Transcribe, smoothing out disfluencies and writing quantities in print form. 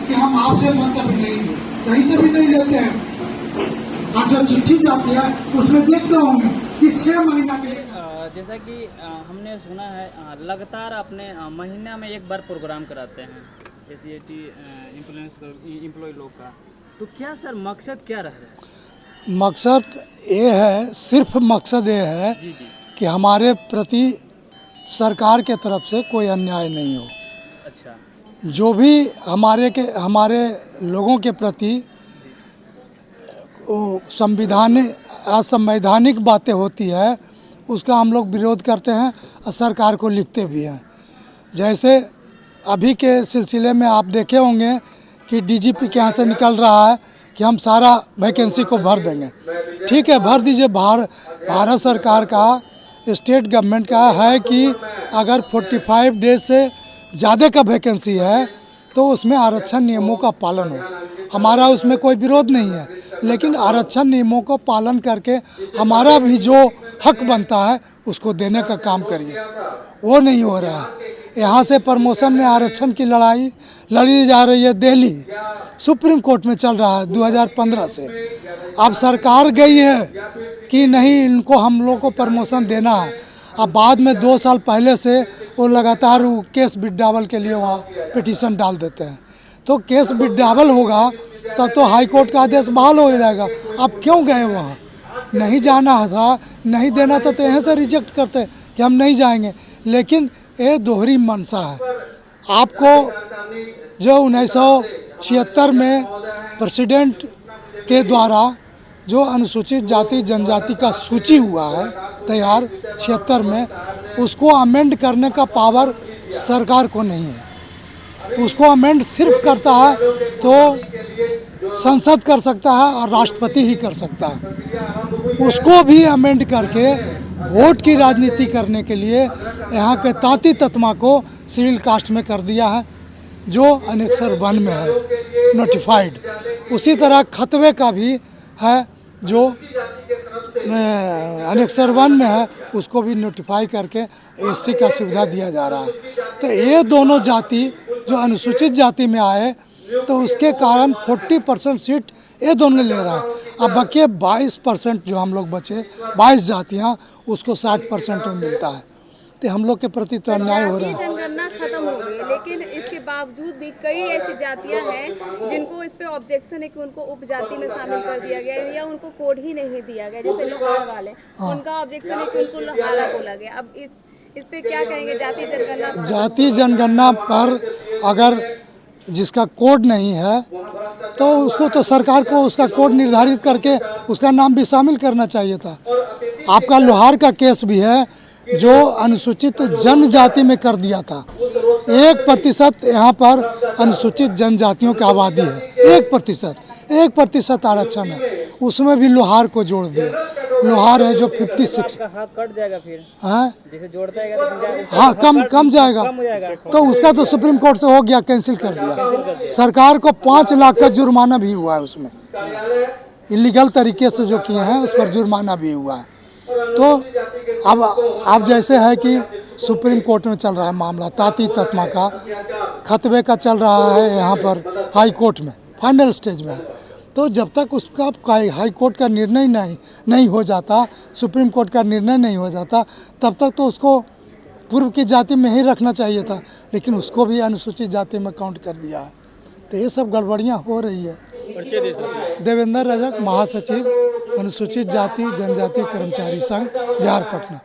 कि हम आपसे मंतव्य नहीं लें, कहीं से भी नहीं लेते हैं। आज जो चिट्ठी जाती है उसमें देखते होंगे कि 6 महीना के लिए जैसा कि हमने सुना है लगातार अपने महीना में एक बार प्रोग्राम कराते हैं एसीएटी एम्प्लॉय लोग का, तो क्या सर मकसद क्या रह रहा है? मकसद ये है, सिर्फ मकसद ये है जी जी। कि हमारे प्रति सरकार के तरफ से कोई अन्याय नहीं हो। अच्छा। जो भी हमारे लोगों के प्रति असंवैधानिक बातें होती है उसका हम लोग विरोध करते हैं और सरकार को लिखते भी हैं। जैसे अभी के सिलसिले में आप देखे होंगे कि डीजीपी के यहाँ से निकल रहा है कि हम सारा वैकेंसी को भर देंगे। ठीक है, भर दीजिए। भारत सरकार का, स्टेट गवर्नमेंट का है कि अगर 45 डेज से ज़्यादा का वैकेंसी है तो उसमें आरक्षण नियमों का पालन हो। हमारा उसमें कोई विरोध नहीं है, लेकिन आरक्षण नियमों को पालन करके हमारा भी जो हक बनता है उसको देने का काम करिए। वो नहीं हो रहा है। यहाँ से प्रमोशन में आरक्षण की लड़ाई लड़ी जा रही है। दिल्ली सुप्रीम कोर्ट में चल रहा है 2015 से। अब सरकार गई है कि नहीं, इनको हम लोग को प्रमोशन देना है। अब बाद में 2 साल पहले से वो लगातार केस विड्रावल के लिए वहाँ पिटीशन डाल देते हैं। तो केस विड्रावल होगा तब तो हाई कोर्ट का आदेश बहाल हो जाएगा। अब क्यों गए वहाँ? नहीं जाना था, नहीं देना था तो यहाँ से रिजेक्ट करते कि हम नहीं जाएंगे। लेकिन ये दोहरी मंशा है। आपको जो 1976 में प्रेसिडेंट के द्वारा जो अनुसूचित जाति जनजाति का सूची हुआ है तैयार 76 में, उसको अमेंड करने का पावर सरकार को नहीं है। उसको अमेंड सिर्फ करता है तो संसद कर सकता है और राष्ट्रपति ही कर सकता है। उसको भी अमेंड करके वोट की राजनीति करने के लिए यहाँ के ताती तत्मा को सिविल कास्ट में कर दिया है, जो अनेक्सर 1 में है नोटिफाइड। उसी तरह खतवे का भी है जो अनेक्सर 1 में है, उसको भी नोटिफाई करके एससी का सुविधा दिया जा रहा है। तो ये दोनों जाति जो अनुसूचित जाति में आए तो उसके कारण 40% सीट ये दोनों ले रहा है। अब बाकी 22% जो हम लोग बचे, 22 जातियाँ, उसको 60% में मिलता है। तो हम लोग के प्रति तो अन्याय हो रहा है। जनगणना खत्म हो गई, लेकिन इसके बावजूद भी कई ऐसी जातियां हैं जिनको इस पे ऑब्जेक्शन है कि उनको उपजाति में शामिल कर दिया गया है या उनको कोड ही नहीं दिया गया। जैसे लोहार वाले, उनका ऑब्जेक्शन है कि उनको लोहारा बोला गया। अब इस पे क्या कहेंगे? जाति जनगणना पर अगर जिसका कोड नहीं है तो उसको तो सरकार को उसका कोड निर्धारित करके उसका नाम भी शामिल करना चाहिए था। आपका लोहार का केस भी है जो अनुसूचित जनजाति में कर दिया था। 1% यहाँ पर अनुसूचित जनजातियों की आबादी है। 1% आरक्षण है, उसमें भी लोहार को जोड़ दिया। लोहार है जो 56 हाथ कट जाएगा फिर। हाँ, जैसे जोड़ता है तो हाँ, कम जाएगा। तो उसका तो सुप्रीम कोर्ट से हो गया, कैंसिल कर दिया। सरकार को 5 लाख का जुर्माना भी हुआ है उसमें, इलीगल तरीके से जो किए हैं उस पर जुर्माना भी हुआ है। तो अब जैसे है कि सुप्रीम कोर्ट में चल रहा है मामला ताती तत्मा का, खतवे का चल रहा है यहाँ पर हाई कोर्ट में, फाइनल स्टेज में है। तो जब तक उसका हाई कोर्ट का निर्णय नहीं हो जाता, सुप्रीम कोर्ट का निर्णय नहीं हो जाता, तब तक तो उसको पूर्व की जाति में ही रखना चाहिए था, लेकिन उसको भी अनुसूचित जाति में काउंट कर दिया है। तो ये सब गड़बड़ियाँ हो रही है। देवेंद्र रजक, महासचिव, अनुसूचित जाति जनजाति कर्मचारी संघ, बिहार, पटना।